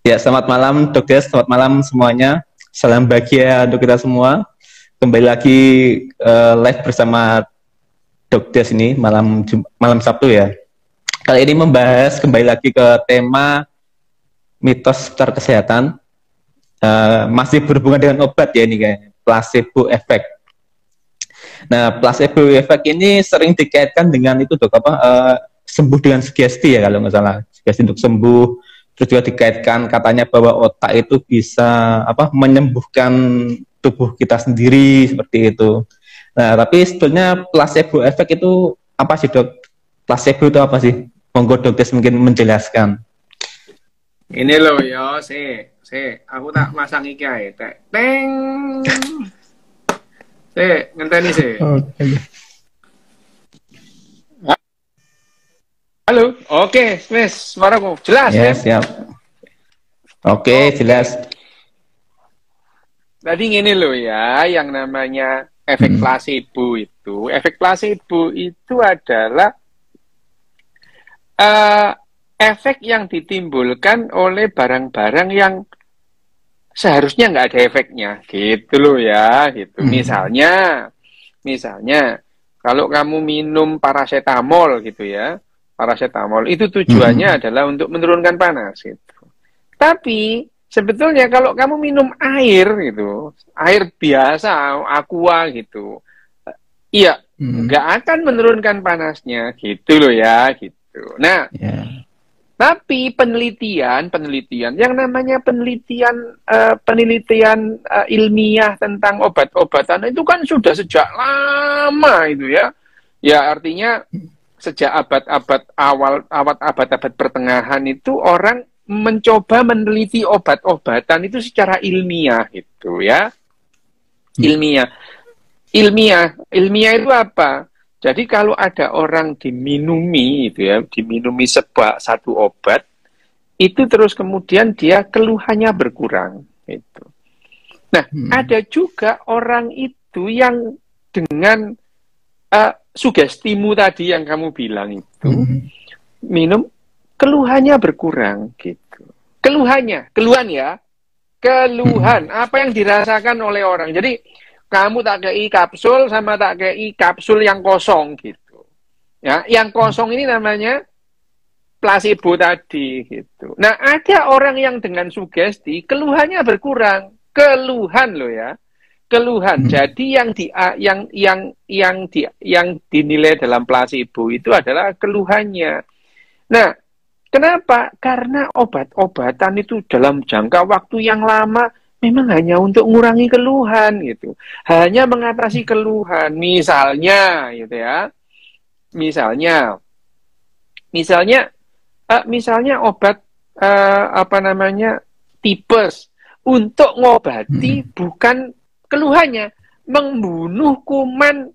Ya, selamat malam Dokter, selamat malam semuanya. Salam bahagia untuk kita semua. Kembali lagi live bersama Dokter ini malam Sabtu ya. Kali ini membahas kembali lagi ke tema mitos seputar kesehatan. Masih berhubungan dengan obat ya ini kayak placebo effect. Nah, placebo effect ini sering dikaitkan dengan itu dok sembuh dengan sugesti ya kalau nggak salah. Sugesti untuk sembuh. Terus juga dikaitkan katanya bahwa otak itu bisa menyembuhkan tubuh kita sendiri seperti itu. Nah, tapi sebetulnya placebo effect itu apa sih dok? Placebo itu apa sih? Monggo dokter mungkin menjelaskan. Ini loh yo, aku tak masang iki ae, teng. Ngenteni sih. Oke. Halo, oke, wes, suaraku jelas ya? Siap. Oke, jelas. Tadi gini loh ya, yang namanya efek placebo itu adalah efek yang ditimbulkan oleh barang-barang yang seharusnya nggak ada efeknya, gitu loh ya, gitu. Misalnya, kalau kamu minum paracetamol gitu ya, paracetamol itu tujuannya adalah untuk menurunkan panas gitu. Tapi sebetulnya kalau kamu minum air gitu, air biasa, aqua gitu, iya nggak akan menurunkan panasnya gitu loh ya gitu. Nah, tapi penelitian yang namanya penelitian ilmiah tentang obat-obatan itu kan sudah sejak lama itu ya. Ya artinya sejak abad-abad pertengahan itu orang mencoba meneliti obat-obatan itu secara ilmiah gitu ya. Ilmiah itu apa? Jadi kalau ada orang diminumi itu ya, diminumi satu obat, itu terus kemudian dia keluhannya berkurang gitu. Nah, ada juga orang itu yang dengan sugestimu tadi yang kamu bilang itu minum keluhannya berkurang gitu. Keluhan apa yang dirasakan oleh orang. Jadi kamu tak kei kapsul sama tak kei kapsul yang kosong gitu. Ya, yang kosong ini namanya placebo tadi gitu. Nah, ada orang yang dengan sugesti keluhannya berkurang. Keluhan loh ya. Keluhan. Jadi yang dinilai dalam placebo itu adalah keluhannya. Nah, kenapa? Karena obat-obatan itu dalam jangka waktu yang lama memang hanya untuk mengurangi keluhan gitu. Hanya mengatasi keluhan. Misalnya gitu ya. Misalnya obat tipes untuk ngobati bukan keluhannya, membunuh kuman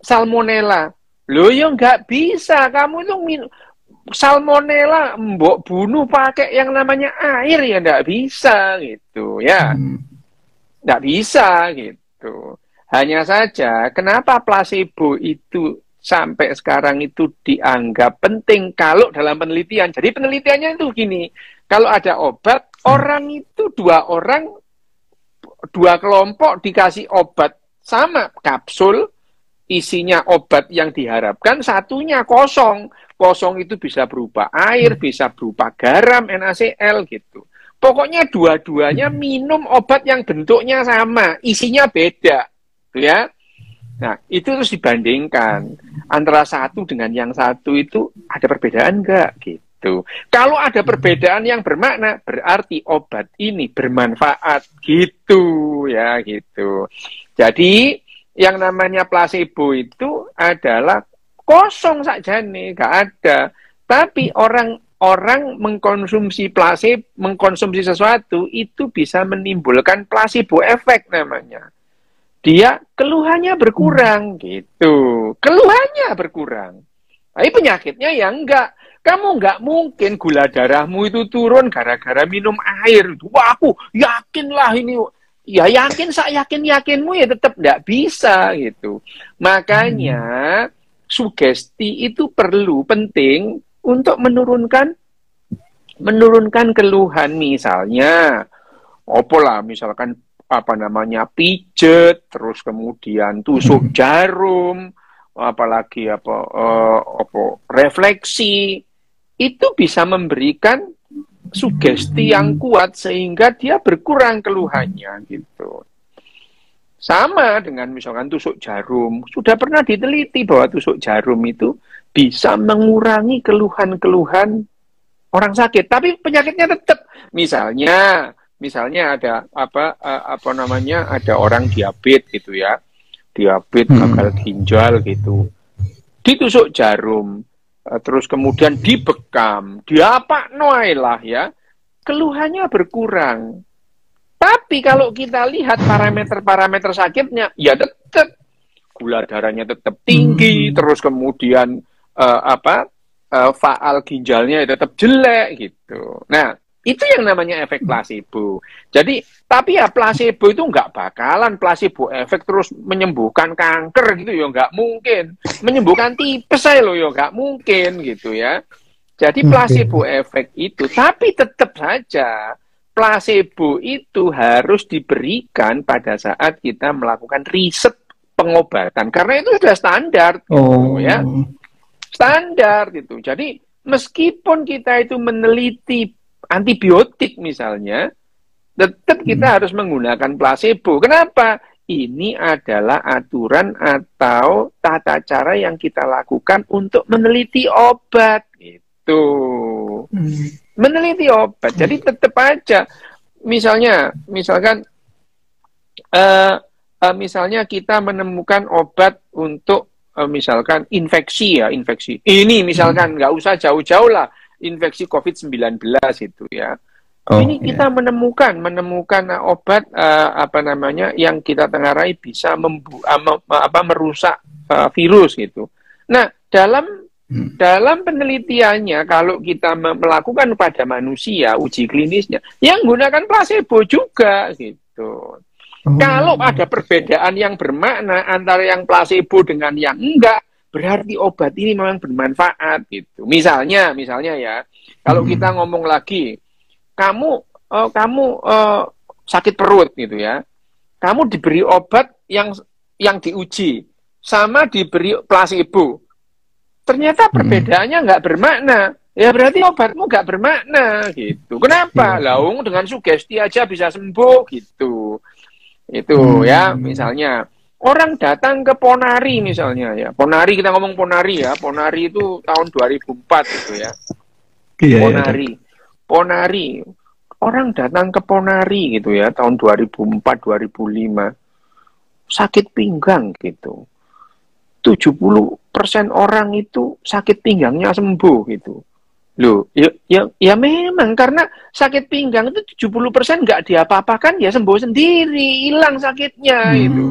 salmonella. Loh ya nggak bisa, kamu itu salmonella mbok bunuh pakai yang namanya air ya nggak bisa gitu ya. Nggak bisa gitu. Hanya saja kenapa placebo itu sampai sekarang itu dianggap penting kalau dalam penelitian. Jadi penelitiannya itu gini, kalau ada obat, orang itu dua kelompok dikasih obat sama kapsul, isinya obat yang diharapkan, satunya kosong. Kosong itu bisa berupa air, bisa berupa garam, NaCl gitu. Pokoknya dua-duanya minum obat yang bentuknya sama, isinya beda, ya. Nah, itu terus dibandingkan antara satu dengan yang satu itu ada perbedaan enggak gitu. Kalau ada perbedaan yang bermakna, berarti obat ini bermanfaat gitu, ya gitu. Jadi yang namanya placebo itu adalah kosong saja nih, nggak ada. Tapi orang mengkonsumsi placebo, mengkonsumsi sesuatu itu bisa menimbulkan placebo effect namanya. Dia keluhannya berkurang gitu. Keluhannya berkurang. Tapi penyakitnya ya enggak. Kamu enggak mungkin gula darahmu itu turun gara-gara minum air. Wah, aku yakinlah ini. Ya yakin, yakinmu ya tetap enggak bisa gitu. Makanya sugesti itu penting untuk menurunkan menurunkan keluhan, misalnya misalkan apa namanya pijet, terus kemudian tusuk jarum, apalagi refleksi, itu bisa memberikan sugesti yang kuat sehingga dia berkurang keluhannya gitu. Sama dengan misalkan tusuk jarum, sudah pernah diteliti bahwa tusuk jarum itu bisa mengurangi keluhan-keluhan orang sakit, tapi penyakitnya tetap. Misalnya ada ada orang diabetes gitu ya, diabetes, gagal ginjal gitu, ditusuk jarum, terus kemudian dibekam, diapakno lah ya, keluhannya berkurang. Tapi kalau kita lihat parameter-parameter sakitnya, ya tetap gula darahnya tetap tinggi, terus kemudian faal ginjalnya tetap jelek gitu. Nah, itu yang namanya efek placebo. Jadi, tapi ya placebo itu nggak bakalan placebo efek terus menyembuhkan kanker gitu ya, nggak mungkin. Menyembuhkan tipes saya loh ya, nggak mungkin gitu ya. Jadi placebo efek itu, tapi tetap saja placebo itu harus diberikan pada saat kita melakukan riset pengobatan, karena itu sudah standar gitu, ya. Standar gitu. Jadi meskipun kita itu meneliti antibiotik misalnya, tetap kita harus menggunakan placebo. Kenapa? Ini adalah aturan atau tata cara yang kita lakukan untuk meneliti obat gitu. Meneliti obat. Jadi tetap aja, misalkan kita menemukan obat untuk misalkan infeksi. Ini misalkan nggak usah jauh-jauh lah, infeksi COVID-19 itu ya. Ini kita menemukan obat yang kita tengarai bisa merusak virus gitu. Nah, dalam penelitiannya, kalau kita melakukan pada manusia uji klinisnya, yang menggunakan placebo juga gitu. Kalau ada perbedaan yang bermakna antara yang placebo dengan yang enggak, berarti obat ini memang bermanfaat gitu. Misalnya ya, kalau kita ngomong lagi, kamu sakit perut gitu ya, kamu diberi obat yang diuji sama diberi placebo. Ternyata perbedaannya nggak bermakna, ya berarti obatmu nggak bermakna gitu. Kenapa? Laung dengan sugesti aja bisa sembuh gitu. Itu ya, misalnya orang datang ke Ponari misalnya ya. Ponari, kita ngomong Ponari ya. Ponari itu tahun 2004 gitu ya. Ponari. Orang datang ke Ponari gitu ya, tahun 2004 2005. Sakit pinggang gitu. 70% orang itu sakit pinggangnya sembuh gitu. Loh, ya memang karena sakit pinggang itu 70% nggak diapa-apakan ya sembuh sendiri, hilang sakitnya itu.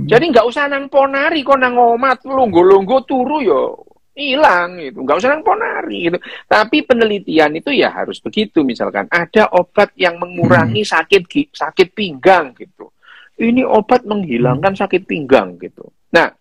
Jadi nggak usah nang Ponari, kok nang omat lunggu-lunggu turu yo hilang itu. Nggak usah nang Ponari gitu. Tapi penelitian itu ya harus begitu, misalkan ada obat yang mengurangi sakit pinggang gitu. Ini obat menghilangkan sakit pinggang gitu. Nah,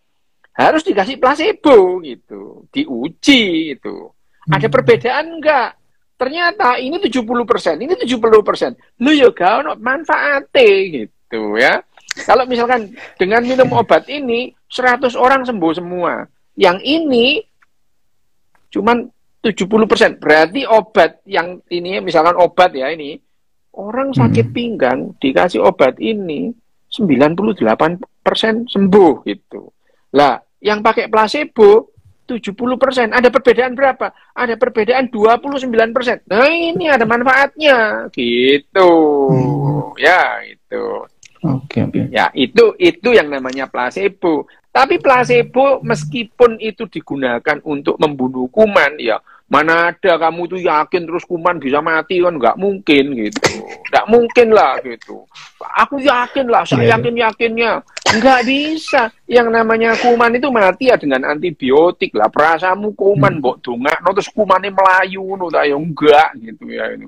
harus dikasih placebo gitu, diuji itu. Ada perbedaan enggak? Ternyata ini 70%, ini 70%. Lu ya gak ono manfaate gitu ya. Kalau misalkan dengan minum obat ini 100 orang sembuh semua. Yang ini cuman 70%. Berarti obat yang ini, misalkan obat ya ini, orang sakit pinggang dikasih obat ini 98% sembuh gitu. Lah, yang pakai placebo 70%. Ada perbedaan berapa? Ada perbedaan 29%. Nah, ini ada manfaatnya gitu. Ya, itu. Oke. Ya, itu yang namanya placebo. Tapi placebo meskipun itu digunakan untuk membunuh kuman, ya mana ada kamu tuh yakin terus kuman bisa mati, kan nggak mungkin gitu. Nggak mungkin lah gitu. Aku yakin lah, saya yakinnya. Nggak bisa. Yang namanya kuman itu mati ya dengan antibiotik lah. Perasamu kuman mbok dongakno terus kumane melayu ngono ta ya enggak gitu ya ini.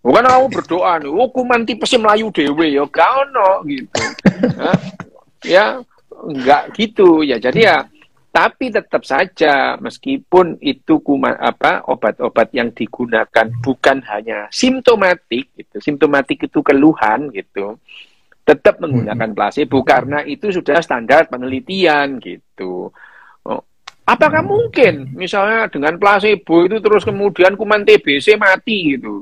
Bukan aku berdoa nih, kuman tipesnya melayu dewe ya gak ono gitu. Ya enggak gitu ya. Jadi ya Tapi tetap saja meskipun itu obat-obat yang digunakan bukan hanya simptomatik gitu. Simptomatik itu keluhan gitu. Tetap menggunakan placebo karena itu sudah standar penelitian gitu. Apakah mungkin misalnya dengan placebo itu terus kemudian kuman TBC mati gitu?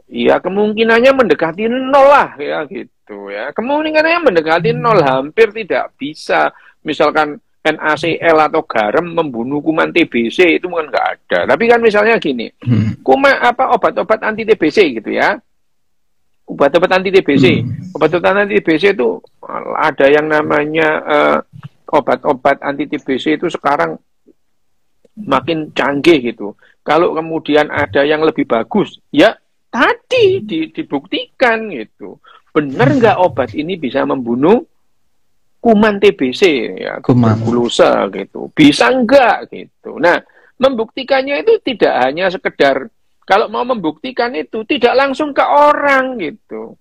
Ya kemungkinannya mendekati 0 lah ya gitu ya. Kemungkinannya mendekati 0, hampir tidak bisa. Misalkan NaCl atau garam membunuh kuman TBC itu kan nggak ada. Tapi kan misalnya gini, obat-obat anti TBC gitu ya. Obat-obat anti TBC. Obat-obat anti TBC itu ada yang namanya obat-obat anti TBC itu sekarang makin canggih gitu. Kalau kemudian ada yang lebih bagus, ya tadi dibuktikan gitu. Benar nggak obat ini bisa membunuh kuman TBC ya, tuberkulosa gitu. Bisa nggak gitu. Nah, membuktikannya itu tidak hanya sekedar, kalau mau membuktikan itu tidak langsung ke orang gitu.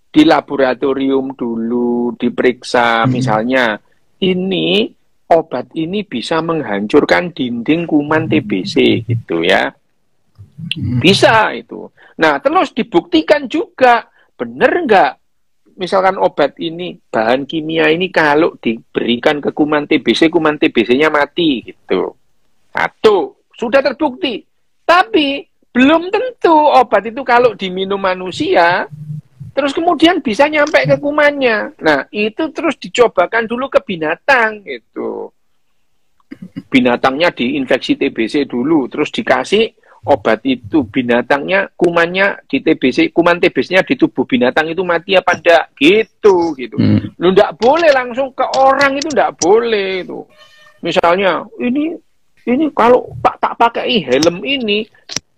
Di laboratorium dulu diperiksa misalnya ini obat ini bisa menghancurkan dinding kuman TBC gitu ya. Bisa itu. Nah, terus dibuktikan juga benar nggak misalkan obat ini, bahan kimia ini kalau diberikan ke kuman TBC-nya mati gitu. Satu, sudah terbukti. Tapi belum tentu obat itu kalau diminum manusia terus kemudian bisa nyampe ke kumannya. Nah, itu terus dicobakan dulu ke binatang gitu. Binatangnya diinfeksi TBC dulu, terus dikasih obat itu, binatangnya, kumannya di TBC, kuman TBC-nya di tubuh binatang itu mati apa enggak? Gitu. Lu enggak boleh langsung ke orang, itu enggak boleh itu. Misalnya, ini kalau tak pakai helm ini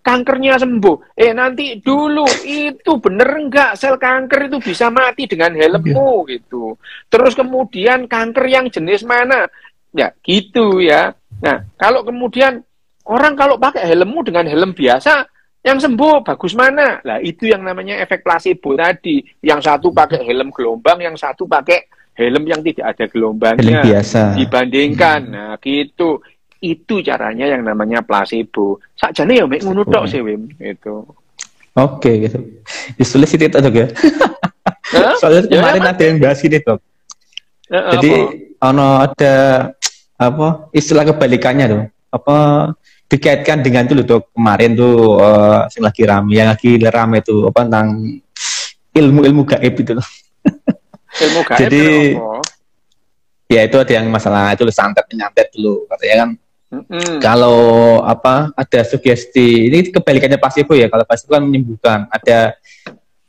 kankernya sembuh. Nanti dulu itu bener enggak sel kanker itu bisa mati dengan helmmu gitu. Terus kemudian kanker yang jenis mana? Ya gitu ya. Nah, kalau kemudian orang kalau pakai helmmu dengan helm biasa yang sembuh bagus mana? Nah, itu yang namanya efek placebo tadi. Yang satu pakai helm gelombang, yang satu pakai helm yang tidak ada gelombangnya. Helm biasa. Dibandingkan. Nah, gitu. Itu caranya yang namanya placebo. Sakjane ya mek ngono tok sih Wim itu. Oke gitu. Ditulis itu Dok ya. Soalnya kemarin ada yang bahas ini Dok. Jadi ada istilah kebalikannya tuh. Dikaitkan dengan itu loh Dok. Kemarin tuh yang lagi rame tuh tentang ilmu gaib itu loh. Ilmu gaib. Jadi ya itu ada yang masalah itu santet penyantet dulu katanya kan. Kalau ada sugesti, ini kebalikannya placebo ya. Kalau placebo kan menyembuhkan, ada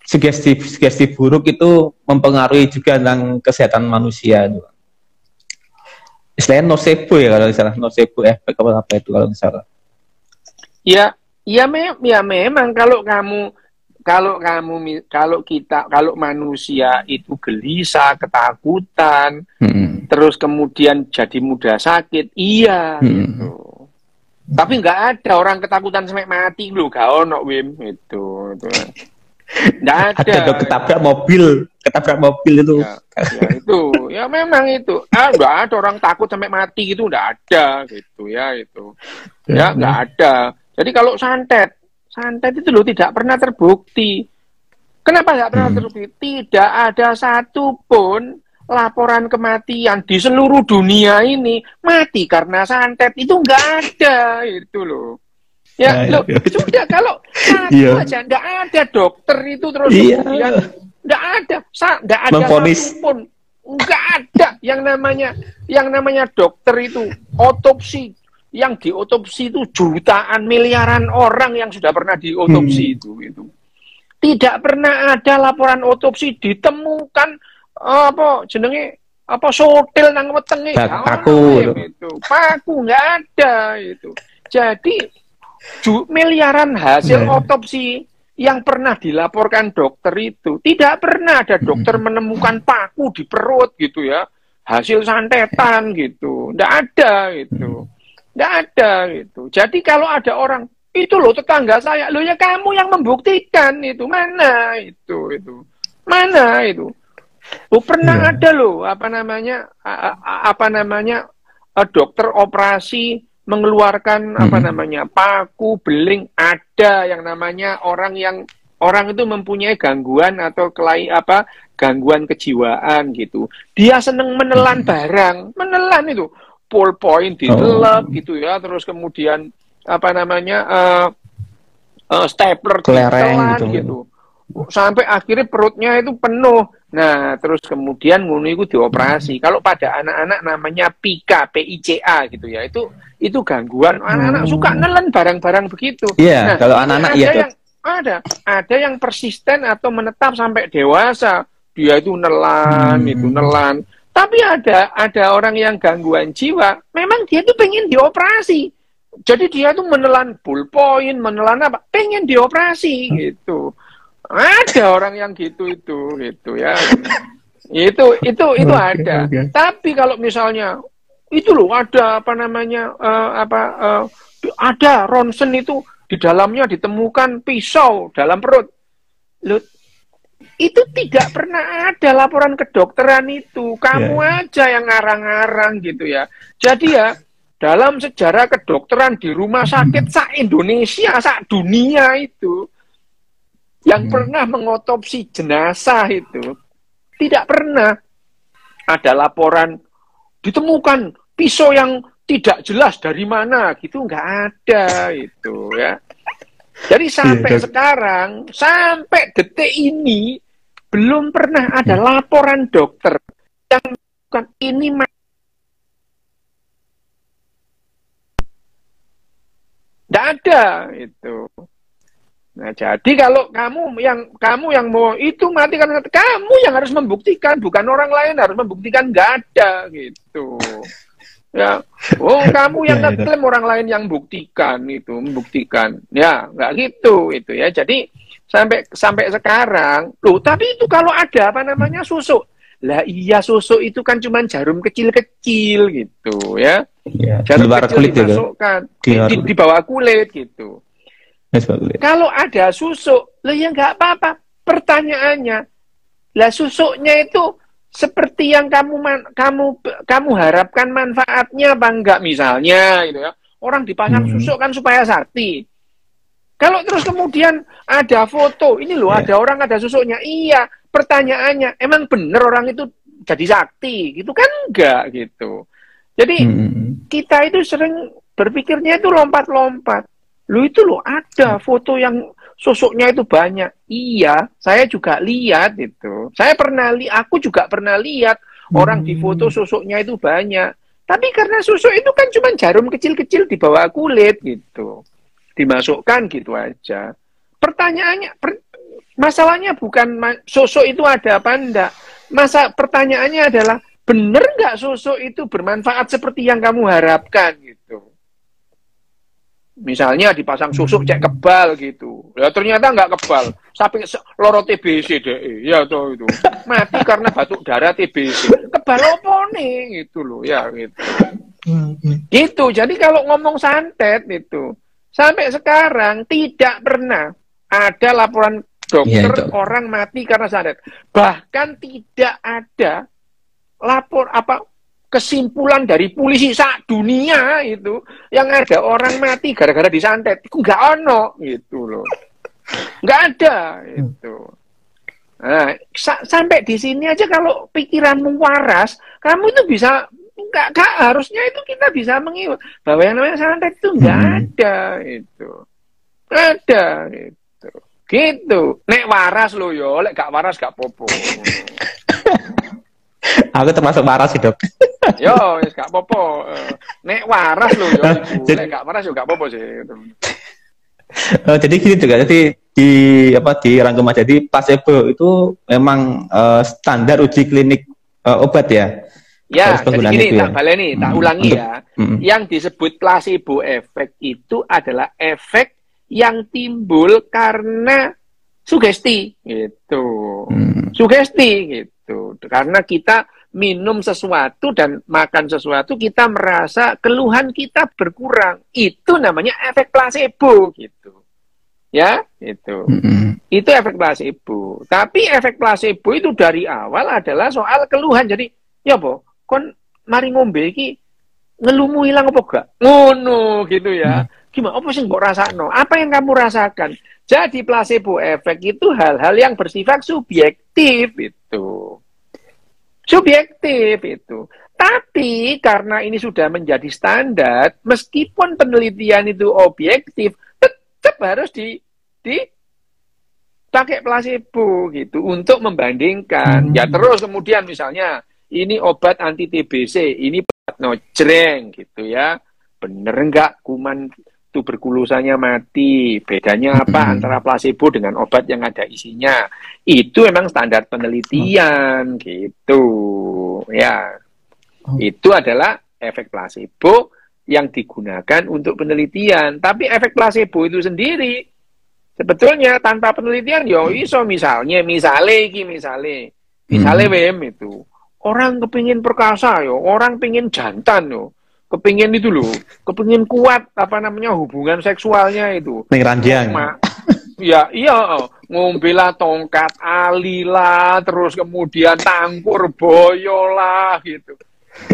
sugesti buruk itu mempengaruhi juga tentang kesehatan manusia. Istilahnya nocebo ya kalau salah, nocebo efek apa itu kalau salah. Ya memang kalau manusia itu gelisah, ketakutan, terus kemudian jadi mudah sakit, iya gitu. Tapi nggak ada orang ketakutan sampai mati loh, gak ono Wim itu. Nggak ada. Ada Dok, ketabrak mobil itu. Ya itu, ya memang itu. Nggak ada orang takut sampai mati itu, nggak ada gitu ya itu. Ya nggak ada. Jadi kalau santet itu loh tidak pernah terbukti. Kenapa tidak pernah terbukti? Tidak ada satupun laporan kematian di seluruh dunia ini mati karena santet, itu nggak ada itu loh. Ya loh, sudah kalau satu aja nggak ada dokter itu terus kemudian nggak ada satupun, nggak ada yang namanya dokter itu otopsi. Yang diotopsi itu jutaan miliaran orang yang sudah pernah diotopsi itu. Tidak pernah ada laporan otopsi ditemukan sotil nang wetenge. Paku nggak ada itu. Jadi miliaran hasil otopsi yang pernah dilaporkan dokter itu tidak pernah ada dokter menemukan paku di perut gitu ya. Hasil santetan gitu. Nggak ada gitu. Nggak ada gitu. Jadi kalau ada orang itu loh tetangga saya, loh ya kamu yang membuktikan itu mana itu mana itu. Pernah ada loh apa namanya dokter operasi mengeluarkan apa namanya paku, beling, ada yang namanya orang itu mempunyai gangguan atau gangguan kejiwaan gitu. Dia seneng menelan barang, menelan itu ballpoint ditelep gitu ya, terus kemudian apa namanya stapler ditelan gitu. Sampai akhirnya perutnya itu penuh. Nah, terus kemudian ngono itu dioperasi. Kalau pada anak-anak namanya PICA gitu ya. Itu gangguan. Anak-anak suka nelen barang-barang begitu. Iya, kalau anak-anak ada yang persisten atau menetap sampai dewasa. Dia itu nelan, itu nelan. Tapi ada orang yang gangguan jiwa, memang dia tuh pengen dioperasi. Jadi dia tuh menelan ballpoint, menelan apa, pengen dioperasi gitu. Ada orang yang gitu ya. Itu ada. Okay. Tapi kalau misalnya itu loh ada apa namanya ada ronsen itu di dalamnya ditemukan pisau dalam perut. Loh, itu tidak pernah ada laporan kedokteran itu. Kamu aja yang ngarang-ngarang gitu ya. Jadi ya dalam sejarah kedokteran di rumah sakit se-Indonesia, se-dunia itu yang pernah mengotopsi jenazah itu tidak pernah ada laporan ditemukan pisau yang tidak jelas dari mana gitu, nggak ada itu ya. Jadi sampai sekarang, sampai detik ini belum pernah ada laporan dokter yang bukan ini nggak ada itu. Nah, jadi kalau kamu yang mau itu mati karena kamu yang harus membuktikan, bukan orang lain harus membuktikan, nggak ada gitu. Ya, kamu yang ngeklaim orang lain yang membuktikan. Ya, nggak gitu itu ya. Jadi sampai sekarang, loh, tapi itu kalau ada apa namanya susuk. Lah iya susuk itu kan cuma jarum kecil-kecil gitu ya. Jarum kecil dimasukkan di bawah kulit gitu. Kalau ada susuk, lah ya nggak apa-apa. Pertanyaannya, lah susuknya itu seperti yang kamu harapkan manfaatnya apa enggak, misalnya gitu ya. Orang dipasang susuk kan supaya sakti. Kalau terus kemudian ada foto, ini loh ada orang ada susuknya. Iya, pertanyaannya, emang bener orang itu jadi sakti? Gitu kan enggak gitu. Jadi kita itu sering berpikirnya itu lompat-lompat. Lu itu loh ada foto yang sosoknya itu banyak. Iya, saya juga lihat itu. Aku juga pernah lihat orang di foto sosoknya itu banyak. Tapi karena sosok itu kan cuma jarum kecil-kecil di bawah kulit gitu. Dimasukkan gitu aja. Pertanyaannya, masalahnya bukan sosok itu ada apa enggak. Pertanyaannya adalah, bener nggak sosok itu bermanfaat seperti yang kamu harapkan gitu. Misalnya dipasang susuk cek kebal gitu. Ya ternyata nggak kebal. Sampai loro TBC deh. Ya tuh itu. Mati karena batuk darah TBC. Kebal apa nih gitu loh ya gitu. Gitu. Jadi kalau ngomong santet itu sampai sekarang tidak pernah ada laporan dokter orang mati karena santet. Bahkan tidak ada kesimpulan dari polisi sak dunia itu yang ada orang mati gara-gara disantet itu nggak ono gitu loh, nggak ada itu. Nah, sampai di sini aja kalau pikiranmu waras, kamu itu bisa nggak harusnya itu kita bisa mengiwat bahwa yang namanya santet itu nggak ada itu, ada gitu. Nek waras lo yo, lek gak waras gak popo. Aku termasuk waras sih, Dok. Yo, gak apa-apa. Nek waras lho yo, nek gak waras yo gak apa-apa sih. Jadi gini juga, jadi di rangkum aja, jadi placebo itu memang standar uji klinik obat ya. Ya, jadi gini, tak baleni, tak ulangi ya. Yang disebut placebo efek itu adalah efek yang timbul karena sugesti gitu. Sugesti gitu. Karena kita minum sesuatu dan makan sesuatu, kita merasa keluhan kita berkurang. Itu namanya efek placebo gitu. Ya, itu. Itu efek placebo. Tapi efek placebo itu dari awal adalah soal keluhan. Jadi, ya po, kon mari ngombe iki ngelumu hilang apa gak? Ngono gitu ya. Gimana? Apa sih mbok rasakno? Apa yang kamu rasakan? Jadi placebo effect itu hal-hal yang bersifat subjektif itu. Subjektif itu. Tapi karena ini sudah menjadi standar, meskipun penelitian itu objektif, tetap harus pakai placebo gitu untuk membandingkan. Ya terus kemudian misalnya ini obat anti TBC, ini obat nojreng gitu ya. Bener enggak kuman tuberkulosanya mati? Bedanya apa antara placebo dengan obat yang ada isinya? Itu memang standar penelitian gitu. Ya. Itu adalah efek placebo yang digunakan untuk penelitian. Tapi efek placebo itu sendiri sebetulnya tanpa penelitian yo iso misalnya WM itu orang kepingin perkasa yo, orang pingin jantan yo, kepingin itu loh, kepingin kuat apa namanya hubungan seksualnya itu. Ning ranjang. Ya iya, ngombela tongkat ali lah, terus kemudian tangkur boyo lah gitu.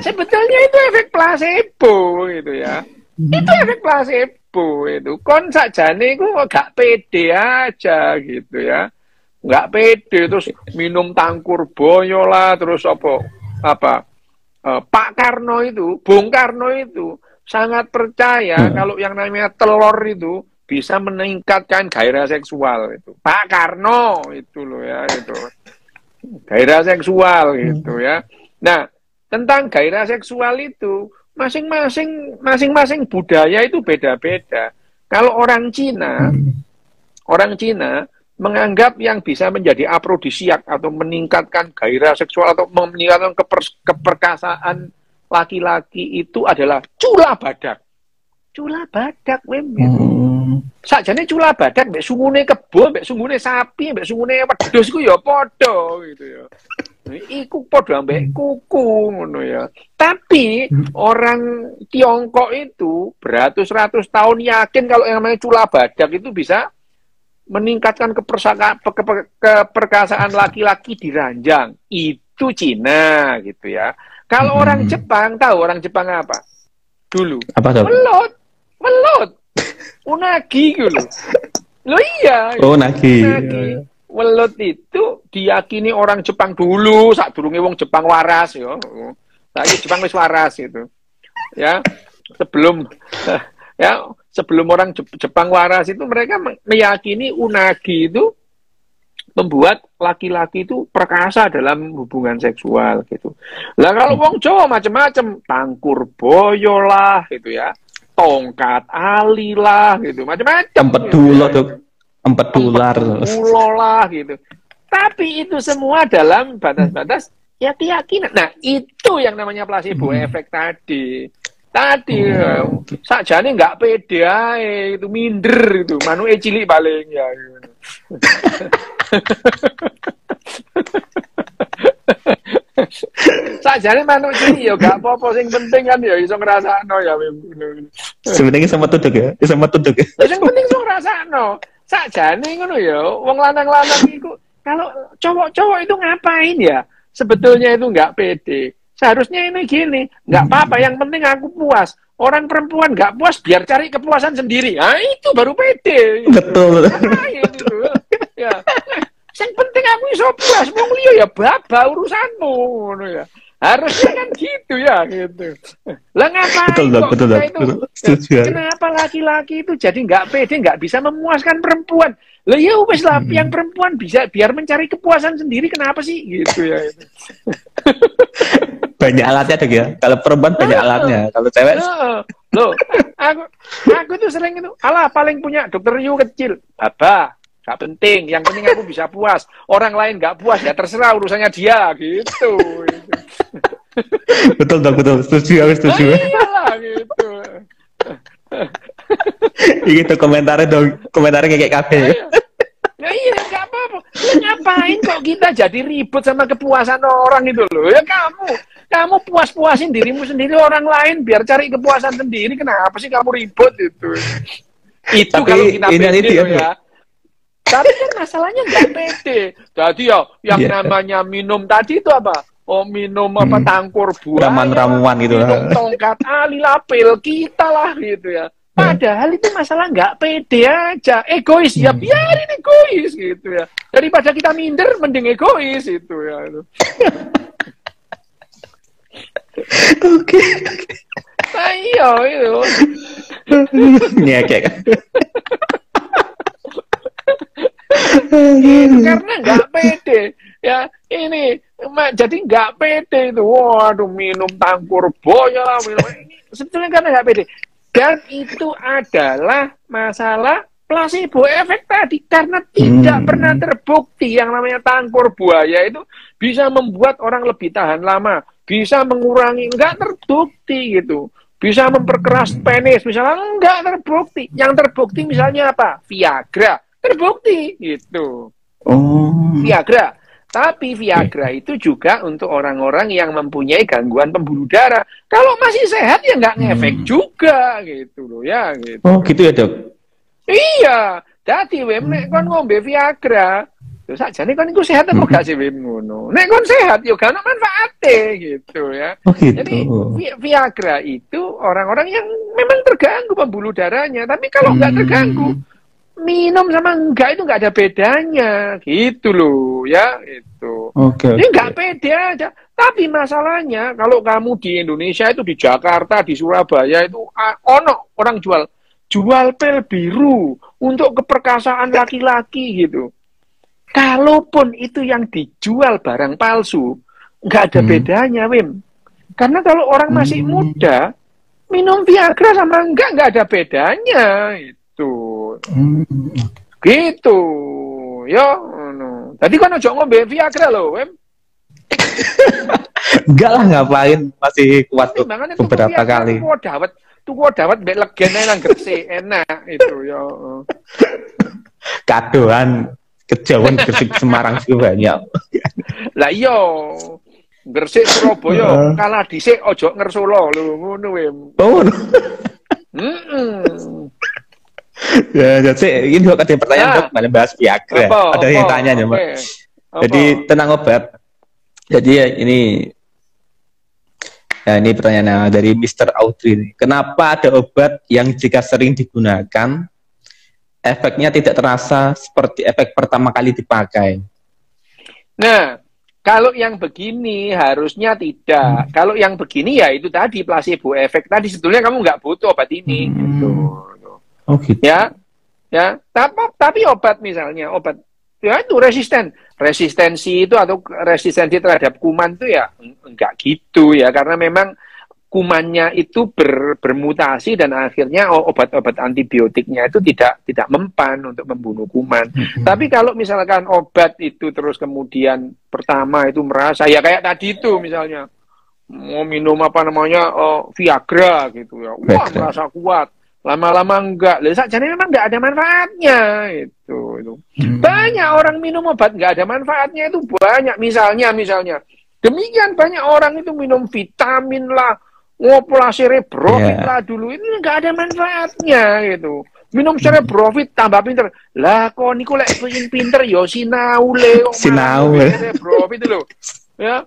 Sebetulnya itu efek placebo gitu ya. Itu efek placebo itu. Kon sakjane iku gak pede aja gitu ya. Gak pede terus minum tangkur boyo lah, terus apa Pak Karno itu, Bung Karno itu sangat percaya kalau yang namanya telur itu bisa meningkatkan gairah seksual itu. Pak Karno itu loh ya itu. Gairah seksual gitu ya. Nah, tentang gairah seksual itu masing-masing budaya itu beda-beda. Kalau orang Cina menganggap yang bisa menjadi afrodisiak atau meningkatkan gairah seksual atau meningkatkan keperkasaan laki-laki itu adalah cula badak. Cula badak memang. Sakjane cula badak mbek sungune kebo, mbek sungune sapi, mbek sungune wedhus iku ya padha gitu ya. Iku padha mbek kuku ngono ya. Tapi orang Tiongkok itu beratus-ratus tahun yakin kalau yang namanya cula badak itu bisa meningkatkan keperkasaan laki-laki di ranjang. Itu Cina gitu ya. Kalau orang Jepang, tahu orang Jepang apa? Dulu. Apa tuh? Welut. Unagi gitu loh. Loh iya. Oh, nagi. Welut itu diyakini orang Jepang dulu, sadurunge wong Jepang waras ya. Saiki Jepang wis waras gitu. Ya. Sebelum orang Jepang waras itu mereka meyakini unagi itu membuat laki-laki itu perkasa dalam hubungan seksual gitu. Lah kalau wong Jawa macam-macam, tangkur boyo lah gitu ya. Tongkat ali lah gitu, macam-macam. Empedulo tuh, empedular lah gitu. Tapi itu semua dalam batas-batas ya keyakinan. Nah itu yang namanya placebo efek tadi. Sakjane nggak pede ae, itu minder itu, manuke cilik paling ya. Sakjane manuk cilik ya gak apa-apa, sing penting kan ya iso ngrasakno ya. Sebenarnya sama tuduk ya, sama tuduk ya. Sing penting iso ngrasakno. Sakjane ngono ya, wong lanang-lanang iku kalau cowok-cowok itu ngapain ya? Sebetulnya itu nggak pede. Seharusnya ini gini, nggak apa-apa, yang penting aku puas. Orang perempuan nggak puas, biar cari kepuasan sendiri. Nah, itu baru pede. Betul. Gitu. Ya. Yang penting aku iso puas, wong liya ya baba urusanmu, ngono ya. Harusnya kan gitu ya, gitu. Lah ngapain betul. Kenapa laki-laki itu jadi nggak pede, nggak bisa memuaskan perempuan? Lah ya wes lah, yang perempuan bisa biar mencari kepuasan sendiri, kenapa sih gitu ya? Banyak alatnya dong ya. Kalau perempuan banyak alatnya. Kalau cewek loh, aku tuh sering itu, alah paling punya dokter Yu kecil. Apa? Gak penting, yang penting aku bisa puas. Orang lain gak puas ya terserah, urusannya dia gitu. Betul. Setuju. Iyalah gitu. Gitu komentarnya kayak kafe. Ya iya, gak apa-apa. Ngapain kok kita jadi ribut sama kepuasan orang itu loh? Ya kamu puas-puasin dirimu sendiri, orang lain biar cari kepuasan sendiri. Kenapa sih kamu ribut itu? Itu tapi kalau kita pede ya. Tapi kan masalahnya nggak pede. Jadi ya yang namanya minum tadi itu apa? minum apa tangkur buaya, ramuan gitu lah. minum tongkat alilapil kita lah gitu ya. Padahal itu masalah nggak pede aja, egois ya, biarin egois gitu ya. Daripada kita minder, mending egois itu ya. Oke. Nah, iya itu. Ngekek. Karena nggak pede ya, ini jadi nggak pede itu. Waduh, minum tangkur boya lah, minum ini sebetulnya karena nggak pede. Dan itu adalah masalah placebo efek tadi, karena tidak pernah terbukti yang namanya tangkur buaya itu bisa membuat orang lebih tahan lama, bisa mengurangi, nggak terbukti gitu. Bisa memperkeras penis, misalnya nggak terbukti. Yang terbukti misalnya apa? Viagra, terbukti gitu. Viagra. Tapi Viagra itu juga untuk orang-orang yang mempunyai gangguan pembuluh darah. Kalau masih sehat ya nggak ngefek juga gitu loh ya. Gitu. Oh gitu ya dok? Iya. Jadi wem nek kon ngombe Viagra, terus aja nih kon iku sehat apa gak sih wem ngono? Nek kon sehat yo gak ono manfaate gitu ya. Oh gitu. Jadi Viagra itu orang-orang yang memang terganggu pembuluh darahnya. Tapi kalau nggak terganggu, minum sama enggak itu nggak ada bedanya gitu loh ya itu. Ini nggak pede aja. Tapi masalahnya kalau kamu di Indonesia itu, di Jakarta, di Surabaya itu ono orang jual pil biru untuk keperkasaan laki-laki gitu. Kalaupun itu yang dijual barang palsu, nggak ada bedanya, Wim. Karena kalau orang masih muda, minum Viagra sama nggak ada bedanya itu. Gitu. Yo, no. Tadi kan ojo ngombe Viagra loh, Wem. Enggak lah, ngapain, masih kuat beberapa kali. Tuku dawet mbek legen nang Gresik enak itu yo. Kadoan kejauhan Gresik Semarang sih banyak. Lah iya. Gresik Surabaya kalah dhisik ojo ngersula lho ngono Wem. Oh. Ya, jadi ini dua kali pertanyaan dok, malah bahas Viagra. Ada yang tanya ya mbak. Jadi tentang obat. Jadi ya, ini pertanyaan dari Mr. Audrey. Kenapa ada obat yang jika sering digunakan, efeknya tidak terasa seperti efek pertama kali dipakai? Nah, kalau yang begini harusnya tidak. Kalau yang begini ya itu tadi placebo efek tadi. Sebetulnya kamu nggak butuh obat ini. Gitu. Oh gitu. Ya. Tapi obat misalnya, obat ya itu resistensi itu atau resistensi terhadap kuman itu ya enggak gitu ya, karena memang kumannya itu bermutasi dan akhirnya obat-obat antibiotiknya itu tidak mempan untuk membunuh kuman. Tapi kalau misalkan obat itu terus kemudian pertama itu merasa ya kayak tadi itu misalnya mau minum apa namanya Viagra gitu ya, wah merasa kuat. Lama-lama enggak, jadi memang enggak ada manfaatnya itu. Banyak orang minum obat enggak ada manfaatnya itu banyak. Misalnya, demikian banyak orang itu minum vitamin lah, ngopola cerebrofit lah dulu, ini enggak ada manfaatnya gitu. Minum cerebrofit tambah pinter, lah kok niku lek pinter yo sinaule kok cerebrofit itu loh, ya.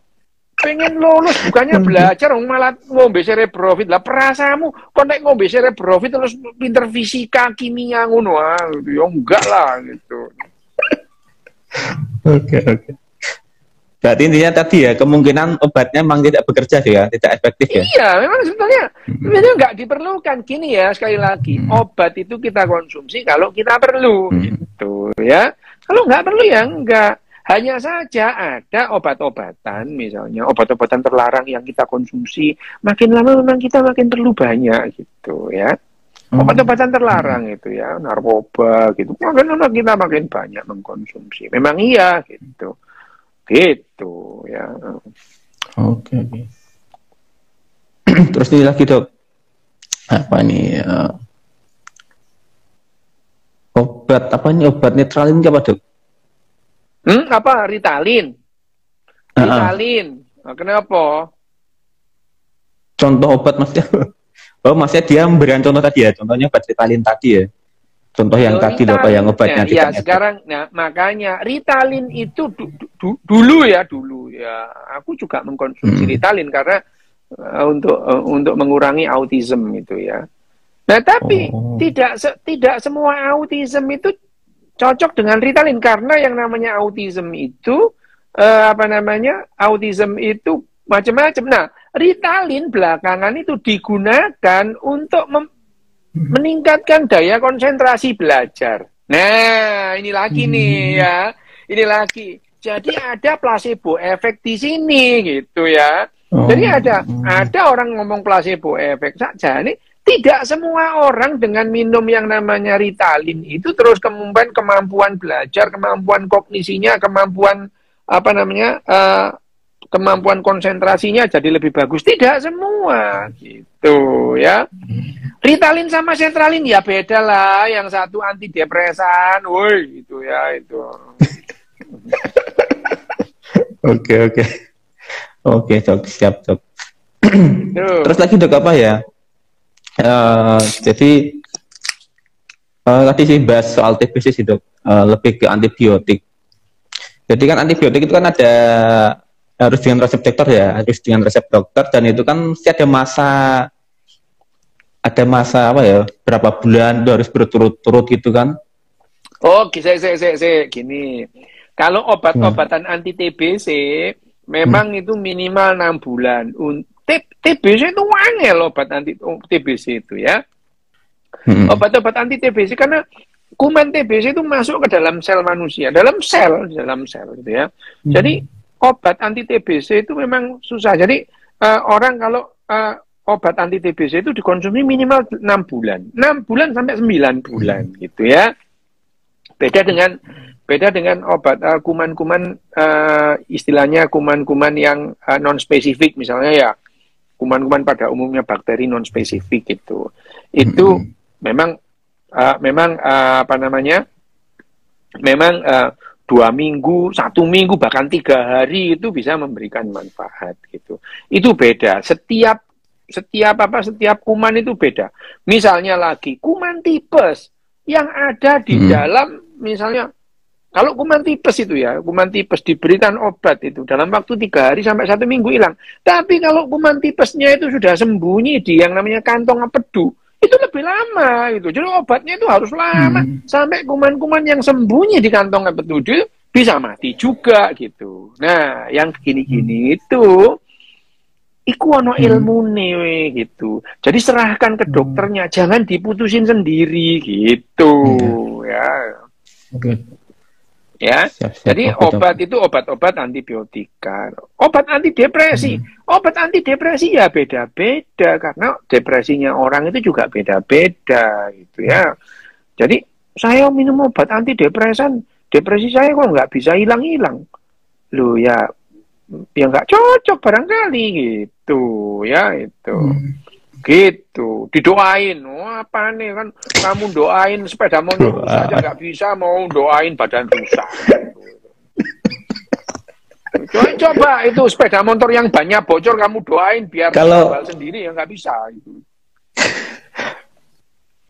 Pengen lulus bukannya belajar malah ngombe cerebrofit lah, perasamu kok nek ngombe cerebrofit terus pinter fisika kimia ngono gitu ya enggak lah gitu. Oke. Berarti intinya tadi ya kemungkinan obatnya memang tidak bekerja ya, tidak efektif ya. Iya, memang sebetulnya nggak diperlukan. Gini ya, sekali lagi obat itu kita konsumsi kalau kita perlu gitu ya. Kalau nggak perlu ya enggak. Hanya saja ada obat-obatan, misalnya obat-obatan terlarang yang kita konsumsi, makin lama memang kita makin perlu banyak gitu ya. Obat-obatan terlarang itu ya, narkoba gitu, makin lama kita makin banyak mengkonsumsi. Memang iya gitu. Gitu ya. Oke. Terus ini lagi dok, apa nih obat apa nih, obat netralin apa dok? Apa? Ritalin. Nah, kenapa? Contoh obat maksudnya? Oh, maksudnya dia memberikan contoh tadi ya, contohnya obat Ritalin tadi ya. Contoh yang tadi loh, yang obatnya. Ya, sekarang, nah makanya Ritalin itu dulu ya, ya aku juga mengkonsumsi Hmm. Ritalin karena untuk mengurangi autism itu ya. Nah, tapi Oh. tidak semua autism itu cocok dengan Ritalin karena yang namanya autism itu autism itu macam-macam. Nah, Ritalin belakangan itu digunakan untuk meningkatkan daya konsentrasi belajar. Nah, ini lagi nih ya. Ini lagi. Jadi ada placebo efek di sini gitu ya. Jadi ada orang ngomong placebo efek saja. Ini tidak semua orang dengan minum yang namanya Ritalin itu terus kemudian kemampuan belajar, kemampuan kognisinya, kemampuan kemampuan konsentrasinya jadi lebih bagus. Tidak semua gitu ya. Ritalin sama sentralin ya beda lah. Yang satu antidepresan, woi itu ya itu. Oke. Oke, Dok, siap, Dok. Terus lagi, Dok, apa ya? Jadi tadi sih bahas soal TBC sih, Dok. Lebih ke antibiotik. Jadi kan antibiotik itu kan harus dengan resep dokter ya, harus dengan resep dokter, dan itu kan mesti ada masa apa ya, berapa bulan itu harus berturut-turut gitu kan? Oh, gini. Kalau obat-obatan anti TBC memang itu minimal 6 bulan. TBC itu wangel obat anti TBC itu ya. Obat-obat anti TBC karena kuman TBC itu masuk ke dalam sel manusia, dalam sel gitu ya. Jadi obat anti TBC itu memang susah. Jadi orang kalau obat anti TBC itu dikonsumsi minimal 6 bulan. 6 bulan sampai 9 bulan gitu ya. Beda dengan obat kuman-kuman istilahnya kuman-kuman yang non spesifik, misalnya ya kuman-kuman pada umumnya bakteri non spesifik gitu. Itu memang 2 minggu, 1 minggu, bahkan 3 hari itu bisa memberikan manfaat gitu. Itu beda. Setiap kuman itu beda. Misalnya lagi kuman tipes yang ada di dalam, misalnya kalau kuman tipes itu ya, kuman tipes diberikan obat itu dalam waktu 3 hari sampai 1 minggu hilang. Tapi kalau kuman tipesnya itu sudah sembunyi di yang namanya kantong empedu, itu lebih lama gitu. Jadi obatnya itu harus lama sampai kuman-kuman yang sembunyi di kantong empedu itu bisa mati juga gitu. Nah, yang gini-gini itu iku ono ilmune gitu. Jadi serahkan ke dokternya, jangan diputusin sendiri gitu ya. Oke. Ya. Siap, Jadi obat itu obat-obat antibiotika. Obat antidepresi. Obat antidepresi ya beda-beda karena depresinya orang itu juga beda-beda gitu ya. Jadi saya minum obat antidepresan, depresi saya kok nggak bisa hilang-hilang. Loh ya nggak cocok barangkali gitu ya itu. Gitu, didoain. Apa nih kan kamu doain sepeda motor saja nggak bisa, mau doain badan rusak. Coba itu sepeda motor yang banyak bocor kamu doain biar kalau sendiri ya nggak bisa. Gitu.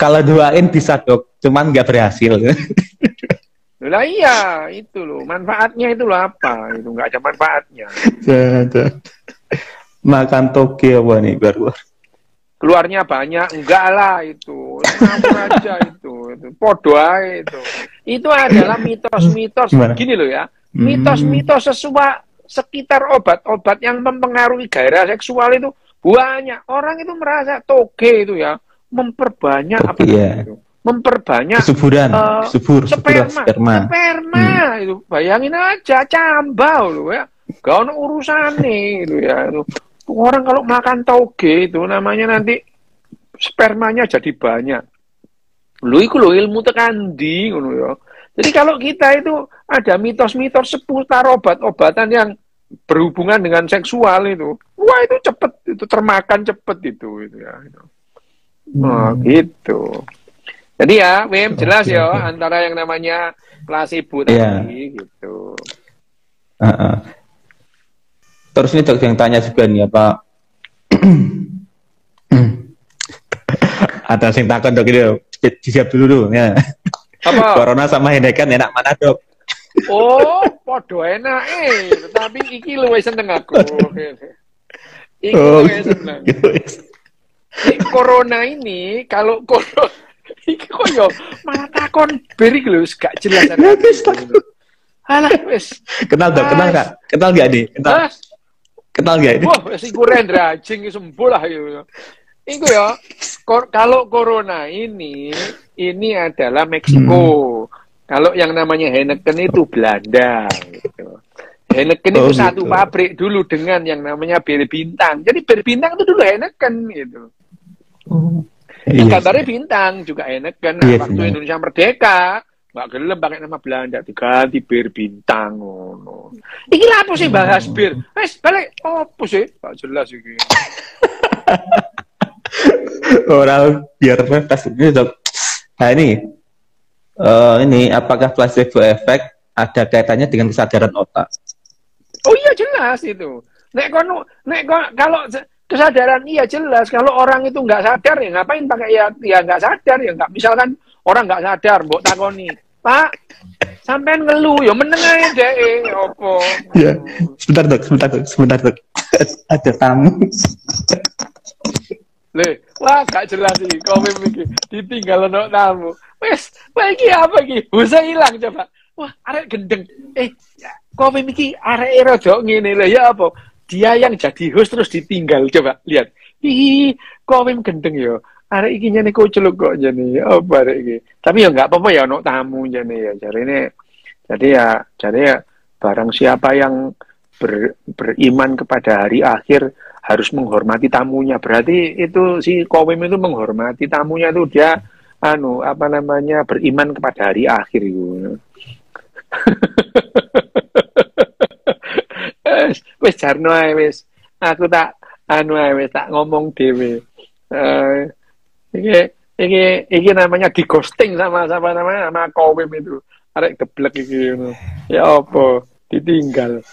Kalau doain bisa, Dok, cuman nggak berhasil. Lah iya, itu loh manfaatnya itu loh apa? Itu nggak ada manfaatnya. Makan toge apa nih baru? Keluarnya banyak, enggak lah itu. Ngawur aja itu. Podo aja itu. Itu adalah mitos-mitos. Gini loh ya. Mitos-mitos sekitar obat-obat yang mempengaruhi gairah seksual itu banyak. Orang itu merasa toge itu ya memperbanyak toge, apa itu? Memperbanyak sperma. Itu bayangin aja cambau loh ya. Gak ada urusan nih itu ya. Orang kalau makan toge itu namanya nanti spermanya jadi banyak. Lu iku lho ilmu tekandi ngono ya. Jadi kalau kita itu ada mitos-mitos seputar obat-obatan yang berhubungan dengan seksual itu, wah itu cepet, itu termakan cepet itu ya. Nah, gitu. Jadi ya, Wim jelas ya antara yang namanya placebo tadi gitu. Terus ini Dok yang tanya juga nih apa ada yang takut Dok ini dijawab dulu ya. Apa? Corona sama Heineken enak mana Dok? Oh, podo enak tapi iki luwih seneng aku. Iki luwih seneng. Corona ini kalau corona iki koyo malah takon beri lho gak jelas. Alah wis. Kenal gak? Kenal gak nih? Kenal gak ini? Wah, wis iku Rendra jing sembuh lah itu. Iku ya, kalau corona ini adalah Meksiko. Kalau yang namanya Heineken itu Belanda gitu. Heineken itu satu pabrik dulu dengan yang namanya Bir Bintang. Jadi Bir Bintang itu dulu Heineken gitu. Gambarnya bintang juga Heineken. Nah, waktu Indonesia merdeka, nggak gelem pakai nama Belanda, diganti Bir Bintang. Oh. Iki lah apa sih bahas bir? Wes balik, apa sih? Gak jelas iki. Orang biar bebas ini dok. Nah ini apakah placebo effect ada kaitannya dengan kesadaran otak? Oh iya jelas itu. Kalau kesadaran iya jelas. Kalau orang itu nggak sadar ya ngapain pakai ya nggak sadar ya nggak. Misalkan orang nggak sadar, mbok takoni, Pak, sampean ngeluh ya meneng ae dek opo. Ya, sebentar dok. Ada tamu. Wah gak jelas sih, kowe iki ditinggal ono tamu. Wes, iki apa iki? Bisa hilang coba. Wah, arek gendeng. Kowe iki arek rada ngene lho ya apa? Dia yang jadi host terus ditinggal coba lihat. Ih, kowe gendeng ya. Arek iki nyene koceluk kok jane. Apa arek iki? Tapi ya enggak apa-apa ya ono tamu jane ya. Jadi ya barang siapa yang beriman kepada hari akhir harus menghormati tamunya. Berarti itu si Kowim itu menghormati tamunya itu dia beriman kepada hari akhir itu. Wes jarno ae wis. Aku tak wis tak ngomong dhewe. Iki namanya di ghosting sama Kowim itu. Arek geblek iki ngono. Ya apa? Ditinggal.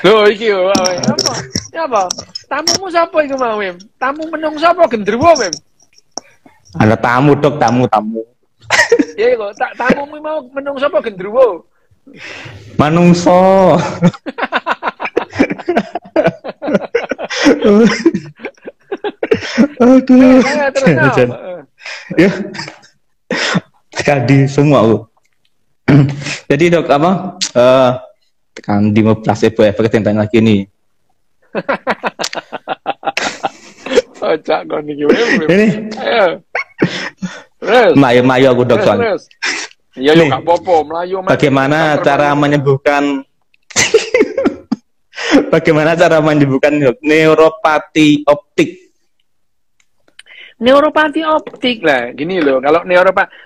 Loh iki yo apa? Ya apa? Tamumu sapa iku mau, Wim? Tamu menungso apa gendruwo, Wim? Ada tamu, Dok, tamu. Ya kok, tamumu mau menungso apa gendruwo? Manungso. Aduh. Ya. Sekali semua aku. Jadi Dok apa? Kan di placebo effect tentang lagi nih. Ocak kon iki wae. Ini. Melayu aku Dok soal. Iya yo gak apa-apa, melayu. Bagaimana cara menyembuhkan neuropati optik? Neuropati optik lah, gini loh. Kalau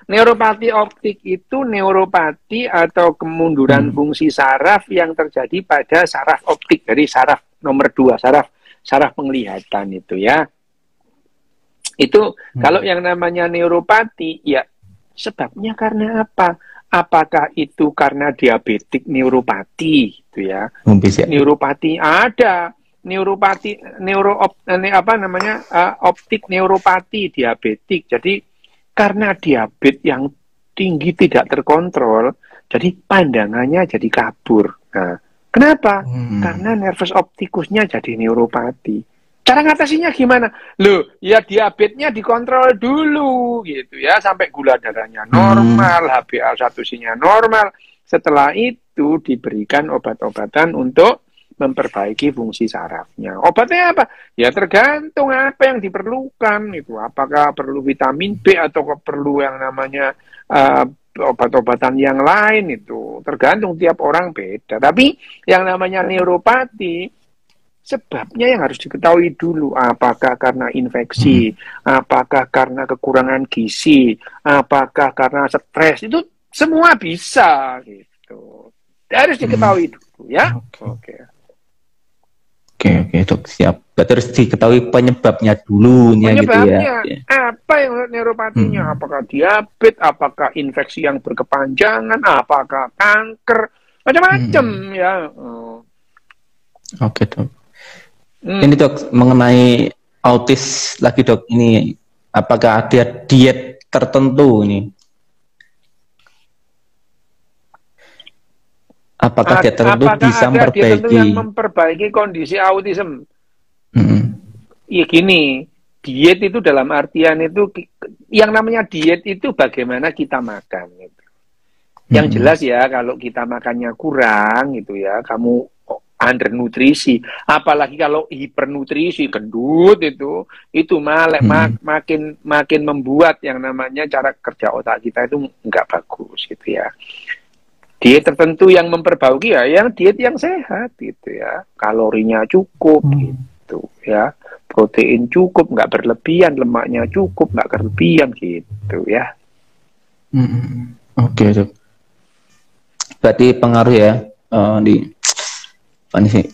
neuropati optik itu neuropati atau kemunduran fungsi saraf yang terjadi pada saraf optik dari saraf nomor 2, saraf penglihatan itu ya. Itu kalau yang namanya neuropati ya sebabnya karena apa? Apakah itu karena diabetik neuropati gitu ya? Neuropati ada. Neuropati optik neuropati diabetik. Jadi karena diabetes yang tinggi tidak terkontrol, jadi pandangannya jadi kabur. Nah, kenapa? Karena nervus optikusnya jadi neuropati. Cara ngatasinya gimana? Loh, ya diabetesnya dikontrol dulu gitu ya sampai gula darahnya normal, HbA1c-nya normal. Setelah itu diberikan obat-obatan untuk memperbaiki fungsi sarafnya. Obatnya apa? Ya tergantung apa yang diperlukan itu. Apakah perlu vitamin B atau perlu yang namanya obat-obatan yang lain itu. Tergantung tiap orang beda. Tapi yang namanya neuropati sebabnya yang harus diketahui dulu. Apakah karena infeksi, apakah karena kekurangan gizi, apakah karena stres. Itu semua bisa gitu. Harus diketahui dulu ya. Oke. Oke, Dok, siap. Berarti harus diketahui penyebabnya dulunya gitu ya. Apa yang neuropatinya? Apakah diabetes, apakah infeksi yang berkepanjangan, apakah kanker, macam-macam ya. Oke, Dok. Ini Dok, mengenai autis lagi Dok, ini apakah ada diet tertentu ini? apakah dia tertentu apakah bisa ada dia tertentu memperbaiki? yang memperbaiki kondisi autism? Hmm. Ya gini, diet itu dalam artian itu, yang namanya diet itu bagaimana kita makan. Gitu. Yang jelas ya, kalau kita makannya kurang gitu ya, kamu undernutrisi, apalagi kalau hipernutrisi, gendut itu makin membuat yang namanya cara kerja otak kita itu nggak bagus gitu ya. Diet tertentu yang memperbaiki ya, yang diet yang sehat gitu ya, kalorinya cukup gitu ya, protein cukup, nggak berlebihan, lemaknya cukup, nggak berlebihan gitu ya. Oke, Dok. Berarti pengaruh ya di apa sih?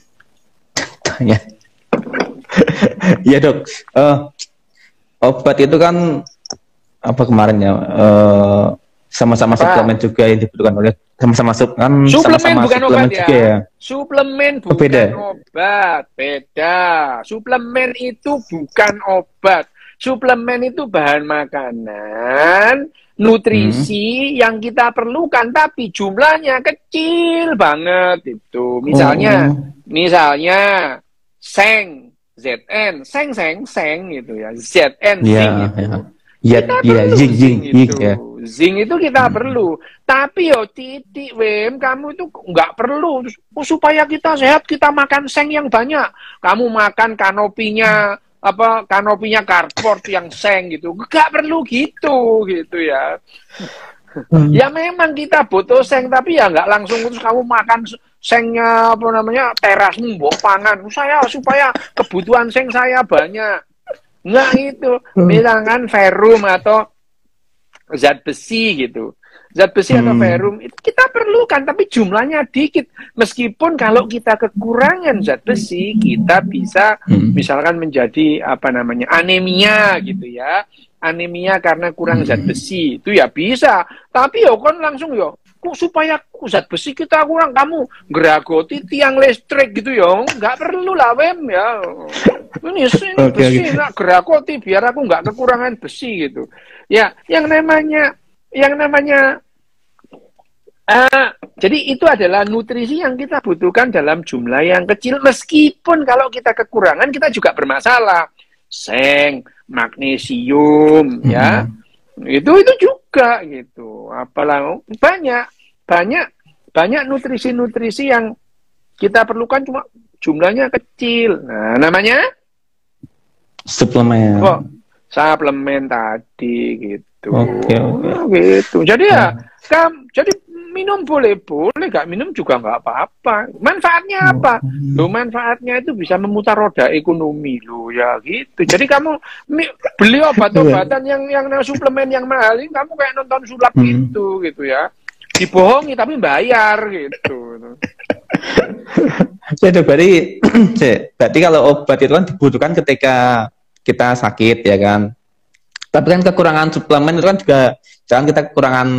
Tanya. Iya, Dok. Obat itu kan apa kemarin ya? Sama-sama suplemen juga yang dibutuhkan oleh sama-sama suplemen sama-sama bukan suplemen obat juga ya. Suplemen bukan beda. obat, beda. Suplemen itu bukan obat. Suplemen itu bahan makanan, nutrisi yang kita perlukan, tapi jumlahnya kecil banget itu. Misalnya seng, ZN, seng gitu ya, ZN, zinc itu. Kita perlu zinc itu. Zinc itu kita perlu. Tapi titik Wem, kamu itu nggak perlu. Supaya kita sehat, kita makan seng yang banyak. Kamu makan kanopinya cardboard yang seng gitu. Nggak perlu gitu ya. Ya memang kita butuh seng, tapi ya nggak langsung terus kamu makan sengnya terasmu mbok pangan. Supaya kebutuhan seng saya banyak. Nggak itu, misalkan ferrum atau zat besi gitu. Zat besi atau ferrum itu kita perlukan, tapi jumlahnya dikit. Meskipun kalau kita kekurangan zat besi, kita bisa misalkan menjadi anemia gitu ya. Anemia karena kurang zat besi, itu ya bisa. Tapi kan langsung supaya zat besi kita kurang, kamu geragoti tiang listrik gitu nggak perlu lah Wem ya. Ini besi nak geragoti biar aku nggak kekurangan besi gitu. Ya, yang namanya jadi itu adalah nutrisi yang kita butuhkan dalam jumlah yang kecil, meskipun kalau kita kekurangan kita juga bermasalah. Seng, magnesium ya. Itu juga gitu. Apalagi banyak nutrisi-nutrisi yang kita perlukan cuma jumlahnya kecil. Nah, namanya suplemen. Suplemen tadi gitu. Oke. Gitu. Jadi jadi minum boleh, nggak minum juga nggak apa-apa. Manfaatnya apa? Manfaatnya itu bisa memutar roda ekonomi ya gitu. Jadi kamu beli obat-obatan yang suplemen yang mahal ini, kamu kayak nonton sulap gitu ya. Dibohongi tapi bayar gitu. Jadi berarti kalau obat itu kan dibutuhkan ketika kita sakit ya kan. Tapi kan kekurangan suplemen itu kan juga, jangan kita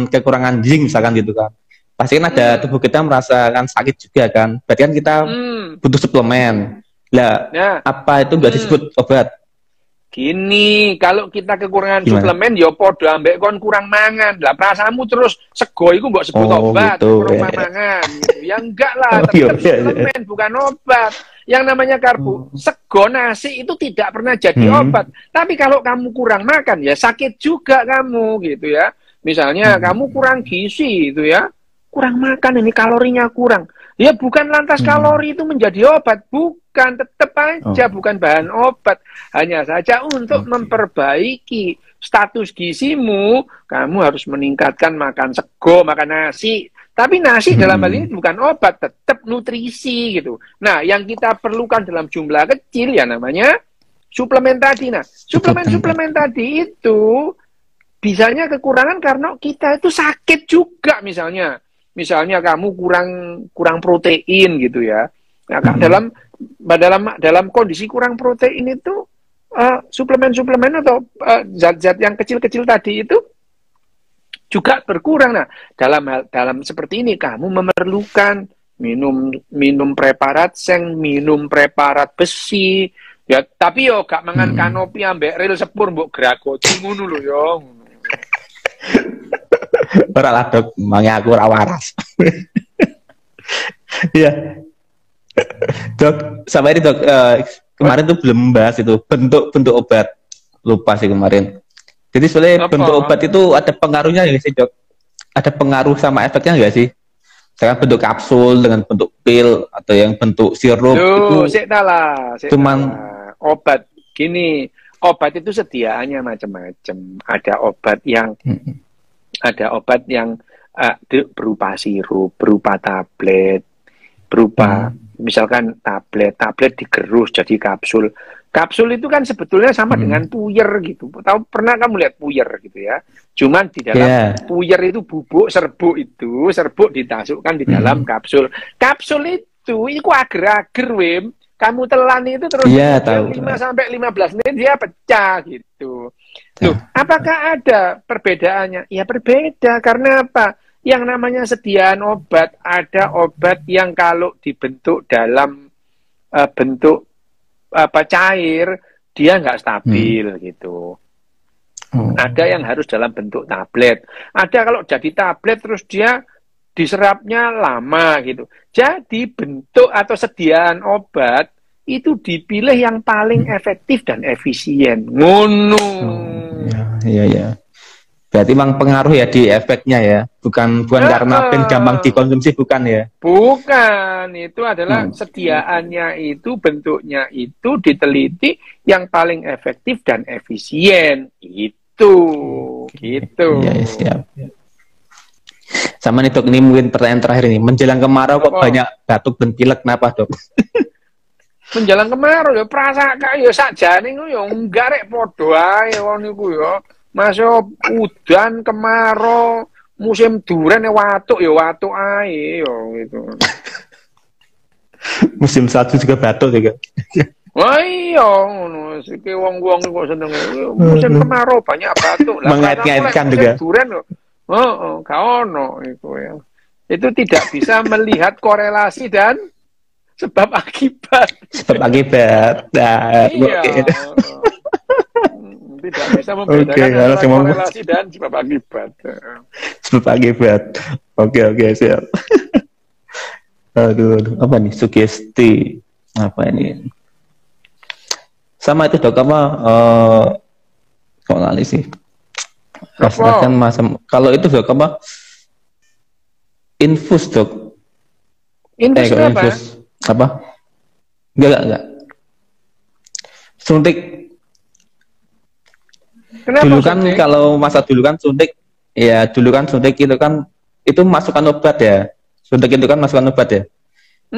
kekurangan zinc misalkan gitu kan. Pasti kan ada tubuh kita merasakan sakit juga kan. Berarti kan kita butuh suplemen. Lah, apa itu nggak disebut obat? Gini, kalau kita kekurangan suplemen, podo ambek kon kurang mangan. Lah perasamu terus sego iku mbok sebut obat, gitu, kurang mangan. Gitu. Ya enggak lah, tetap suplemen bukan obat. Yang namanya karbo, sego nasi itu tidak pernah jadi obat. Tapi kalau kamu kurang makan, ya sakit juga kamu gitu ya. Misalnya kamu kurang gizi itu ya, kurang makan, ini kalorinya kurang. Ya bukan lantas kalori itu menjadi obat, bukan, tetap aja bukan bahan obat. Hanya saja untuk memperbaiki status gizimu, kamu harus meningkatkan makan sego, makan nasi. Tapi nasi dalam hal ini bukan obat, tetap nutrisi gitu. Nah, yang kita perlukan dalam jumlah kecil ya namanya suplemen tadi. Nah, suplemen tadi itu bisanya kekurangan karena kita itu sakit juga misalnya. Misalnya kamu kurang protein gitu ya. Nah, dalam kondisi kurang protein itu suplemen-suplemen atau zat-zat yang kecil-kecil tadi itu juga berkurang. Nah, dalam seperti ini kamu memerlukan minum preparat seng, minum preparat besi. Ya, tapi gak mangan kanopi ambek ril sepur mbok gragoti ngono lho yo. Ora lah Dok, mangke aku ora waras. Iya. Dok, sama ini dok, kemarin tuh belum bahas itu bentuk-bentuk obat. Lupa sih kemarin. Jadi sebenarnya Apa? bentuk obat itu ada pengaruhnya nggak sih dok? Ada pengaruh sama efeknya nggak sih? Misalkan bentuk kapsul dengan bentuk pil atau yang bentuk sirup itu Duh, sik lah. cuman Obat gini, obat itu sediaannya macam-macam. Ada obat yang berupa sirup, berupa tablet, berupa misalkan tablet digerus jadi kapsul. Kapsul itu kan sebetulnya sama dengan puyer gitu. Tahu pernah kamu lihat puyer gitu ya? Cuman di dalam puyer itu bubuk serbuk dimasukkan di dalam kapsul. Kapsul itu ager-ager, Wim. Kamu telan itu terus 5 sampai 15 menit dia pecah gitu. Loh, apakah ada perbedaannya? Ya berbeda karena apa? Yang namanya sediaan obat, ada obat yang kalau dibentuk dalam bentuk cair, dia nggak stabil gitu. Ada yang harus dalam bentuk tablet. Ada kalau jadi tablet terus dia diserapnya lama gitu. Jadi bentuk atau sediaan obat itu dipilih yang paling efektif dan efisien. Ngono. Iya. Berarti memang pengaruh ya di efeknya ya, bukan karena gampang dikonsumsi, bukan ya? Bukan, itu adalah sediaannya itu, bentuknya itu diteliti yang paling efektif dan efisien. Gitu. Iya, siap. Sama nih dok, ini mungkin pertanyaan terakhir ini. Menjelang kemarau kok banyak batuk dan pilek, kenapa dok? Menjelang kemarau ya prasaka ya sakjane ngono ya enggak rek padha ae niku ya. Masuk udan kemarau musim duren ya watuk ae ya gitu. Musim salju juga batuk juga. Wah iya ngono iki wong-wong kok seneng musim kemarau banyak batuk lah. Mengait-ngaitkan juga. Duren kok. Gak ono iku ya. Itu tidak bisa melihat korelasi dan sebab akibat. Nah, iya. Tidak bisa membedakan antara korelasi dan sebab akibat. Sebab akibat. Oke, siap. Aduh, apa nih? Sugesti. Apa ini? Sama itu dok, apa? Kok ngali sih? Rasakan masam. Kalau itu dok, apa? Infus dok. Infus apa? Apa? Enggak. Suntik. Kenapa dulu kan suntik? Kalau masa dulu kan suntik, ya dulu kan suntik itu kan itu masukan obat ya. Suntik itu kan masukan obat ya.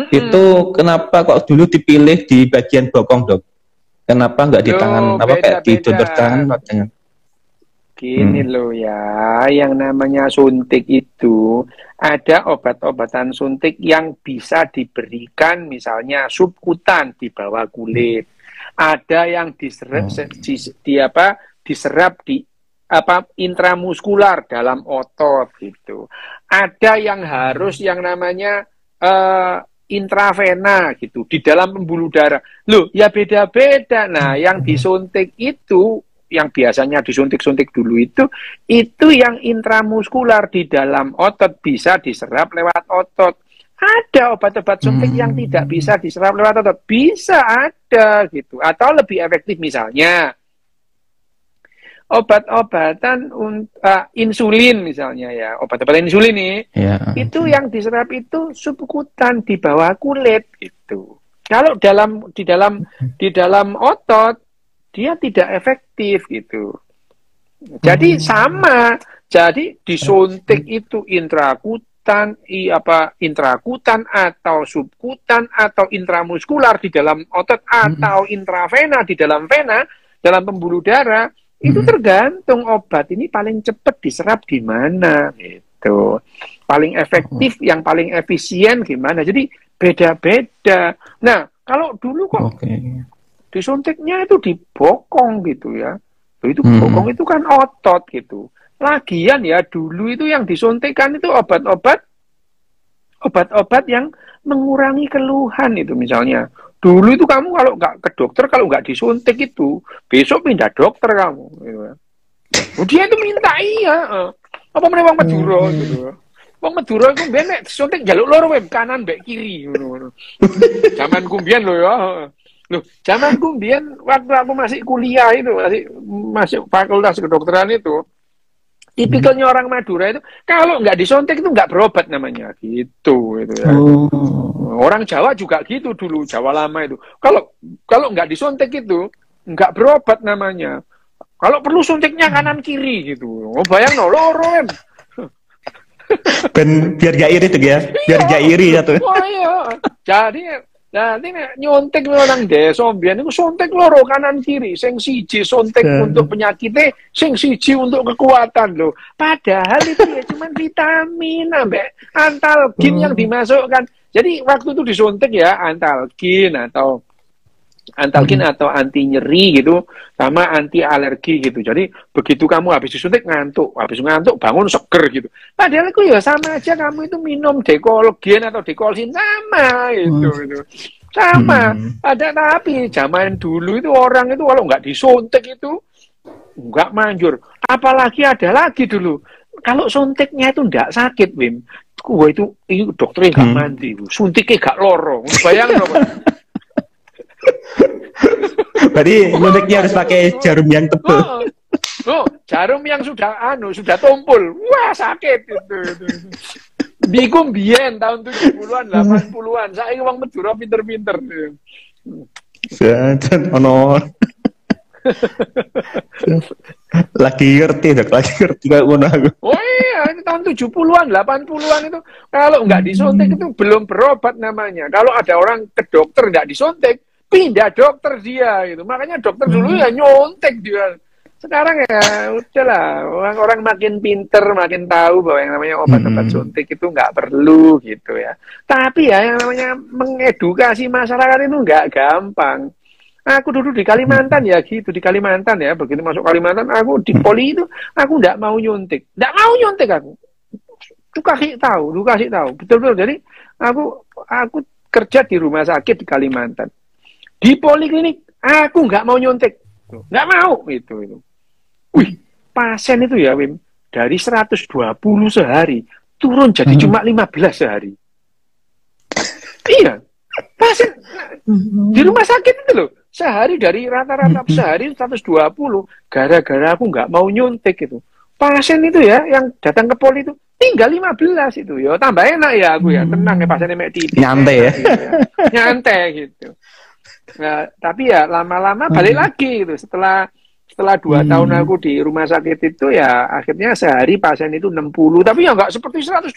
Itu kenapa kok dulu dipilih di bagian bokong dok? Kenapa nggak di tangan kayak di donor tangan? Gini loh ya, yang namanya suntik itu ada obat-obatan suntik yang bisa diberikan misalnya subkutan di bawah kulit. Ada yang diserap di intramuskular dalam otot gitu. Ada yang harus yang namanya intravena gitu di dalam pembuluh darah. Loh, ya beda-beda. Nah, yang disuntik itu yang biasanya disuntik-suntik dulu itu yang intramuskular di dalam otot bisa diserap lewat otot. Ada obat-obat suntik yang tidak bisa diserap lewat otot, bisa ada gitu. Atau lebih efektif misalnya obat-obatan insulin misalnya ya, obat-obatan insulin nih, itu yang diserap itu subkutan di bawah kulit gitu. Kalau di dalam otot dia tidak efektif gitu. Jadi sama. Jadi disuntik itu intrakutan atau subkutan atau intramuskular di dalam otot atau intravena di dalam vena dalam pembuluh darah itu tergantung obat ini paling cepat diserap di mana gitu. Paling efektif yang paling efisien gimana. Jadi beda-beda. Nah, kalau dulu kok disuntiknya itu di bokong gitu ya. Itu bokong itu kan otot gitu. Lagian ya dulu itu yang disuntikkan itu obat-obat yang mengurangi keluhan itu misalnya. Dulu itu kamu kalau nggak ke dokter, kalau nggak disuntik itu besok pindah dokter kamu. Gitu. Dia itu minta iya. Apa menewang Madura gitu. Wong Madura iku mbiyen nek disuntik njaluk loro wae kanan mbek kiri ngono. Zaman kumbiyen lho ya. Loh, zaman kumbiyen waktu aku masih kuliah itu, masih fakultas kedokteran itu, tipikalnya orang Madura itu kalau nggak disuntik itu nggak berobat namanya gitu itu ya. Orang Jawa juga gitu dulu, Jawa lama itu. Kalau nggak disuntik itu nggak berobat namanya. Kalau perlu suntiknya kanan kiri gitu. Oh bayang no loro kan. Biar gak iri tuh ya, biar gak iri ya tuh. Oh iya. Jadi nyontek orang desa mbiyen niku suntik loro kanan kiri, sing siji suntik untuk penyakitnya, sing siji untuk kekuatan loh. Padahal itu ya cuma vitamin ambek antalgin yang dimasukkan. Jadi waktu itu disuntik ya antalgin atau anti nyeri gitu sama anti alergi gitu. Jadi begitu kamu habis disuntik ngantuk bangun seger gitu. Padahal itu ya sama aja kamu itu minum dekologen atau dekolsin sama gitu. Sama. Tapi zaman dulu itu orang itu kalau nggak disuntik itu nggak manjur. Apalagi ada lagi dulu. Kalau suntiknya itu nggak sakit, Wim. Wah itu dokternya nggak mandi. Suntiknya nggak loro. Bayang dong. Berarti nyuntiknya harus pakai jarum yang tebal. Jarum yang sudah tumpul. Wah, sakit itu. Bikum biyen tahun 70-an, 80-an. Saiki wong Madura pinter-pinter. Ono. Lagi ngerti kayak ngono aku. Oh iya, itu tahun 70-an, 80-an itu kalau nggak disuntik itu belum berobat namanya. Kalau ada orang ke dokter nggak disuntik, pindah dokter dia gitu. Makanya dokter dulu ya nyontek dia. Sekarang ya udahlah, orang-orang makin pinter, makin tahu bahwa yang namanya obat-obat suntik itu nggak perlu gitu ya. Tapi ya yang namanya mengedukasi masyarakat itu nggak gampang. Aku dulu di Kalimantan ya gitu, di Kalimantan ya, begitu masuk Kalimantan aku di poli itu aku nggak mau nyuntik aku. Lu kasih tahu, betul-betul. Jadi aku kerja di rumah sakit di Kalimantan. Di poliklinik, aku nggak mau nyuntik. Nggak mau, itu. Wih, pasien itu ya, Wim, dari 120 sehari, turun jadi cuma 15 sehari. Iya, pasien di rumah sakit itu loh, sehari dari rata-rata sehari 120, gara-gara aku nggak mau nyuntik itu. Pasien itu ya, yang datang ke poli itu, tinggal 15 itu. Ya, tambah enak ya aku ya, tenang ya pasiennya mek titik. Nyantai ya. Nyantai gitu. Nah, tapi ya lama-lama balik lagi gitu. Setelah 2 tahun aku di rumah sakit itu ya akhirnya sehari pasien itu 60, tapi ya nggak seperti 120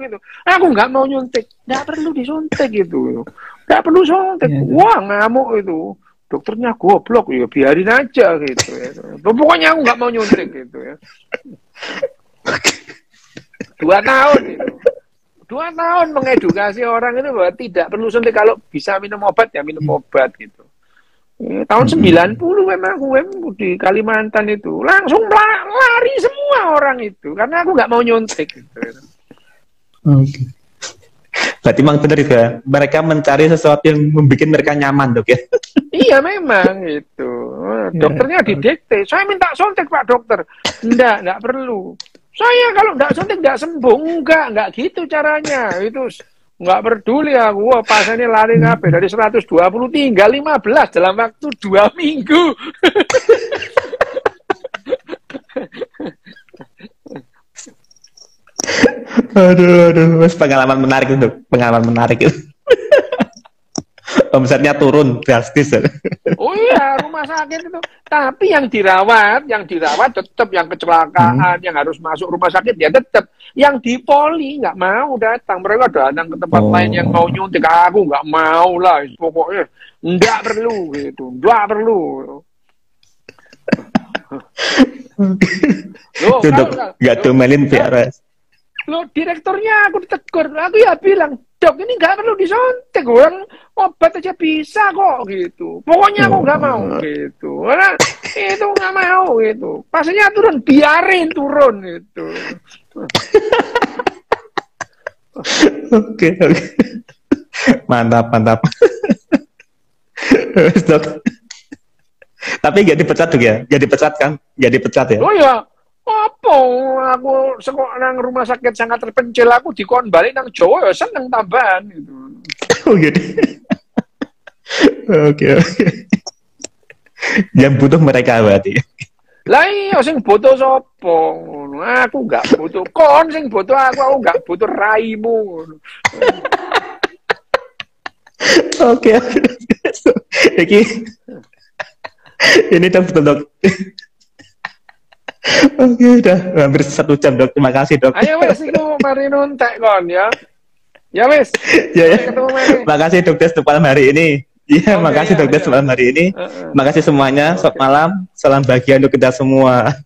gitu. Aku nggak mau nyuntik, nggak perlu disuntik gitu. Nggak perlu suntik. Wah, ngamuk itu. Dokternya goblok ya, biarin aja gitu ya. Pokoknya aku nggak mau nyuntik gitu ya. 2 tahun itu. 2 tahun mengedukasi orang itu bahwa tidak perlu suntik, kalau bisa minum obat ya minum obat gitu. Tahun 90 memang aku di Kalimantan itu langsung lari semua orang itu karena aku nggak mau nyuntik gitu. Oke. Berarti memang benar ya, mereka mencari sesuatu yang membuat mereka nyaman, Dok ya. Iya memang itu. Dokternya didikte, saya minta suntik Pak Dokter. Enggak perlu. Saya kalau enggak suntik enggak sembuh. Enggak gitu caranya. Itu enggak peduli aku. Wah, pasiennya lari ngapain dari 120 tinggal 15 dalam waktu 2 minggu. Aduh, pengalaman menarik itu. Omsetnya turun drastis. Oh iya, rumah sakit itu. Tapi yang dirawat tetap, yang kecelakaan, yang harus masuk rumah sakit ya tetap. Yang di poli nggak mau datang. Mereka datang ke tempat lain yang mau nyuntik. Aku nggak mau lah. Pokoknya nggak perlu gitu. Nggak perlu. Loh, nggak domelin PRS. Loh, direkturnya aku ditegur. Aku ya bilang, Dok, ini nggak perlu disuntik, orang obat aja bisa kok gitu. Pokoknya aku nggak mau gitu. Karena itu nggak mau gitu. Pasiennya turun, biarin turun gitu. Oke. Mantap. Tapi nggak dipecat tuh ya? Nggak dipecat kan? Nggak dipecat ya? Oh ya, apa apa? Aku sekolah nang rumah sakit sangat terpencil, aku dikon balik nang Jawa ya seneng tambahan gitu. Oh gitu. Oke, oke. Yang butuh mereka berarti. Lah iya sing butuh sapa? Aku gak butuh kon sing butuh aku gak butuh raimu. Oke, oke. Ini udah betul dok. Oke, udah hampir 1 jam dok. Terima kasih dok. Ayo wes iku mari nuntek kon ya. Ya wes. Ya, ya. Ketemu mari. Makasih dok Des malam hari ini. Iya, Oke, makasih ya, dok Des ya. malam hari ini. Makasih semuanya. Selamat malam. Salam bahagia untuk kita semua.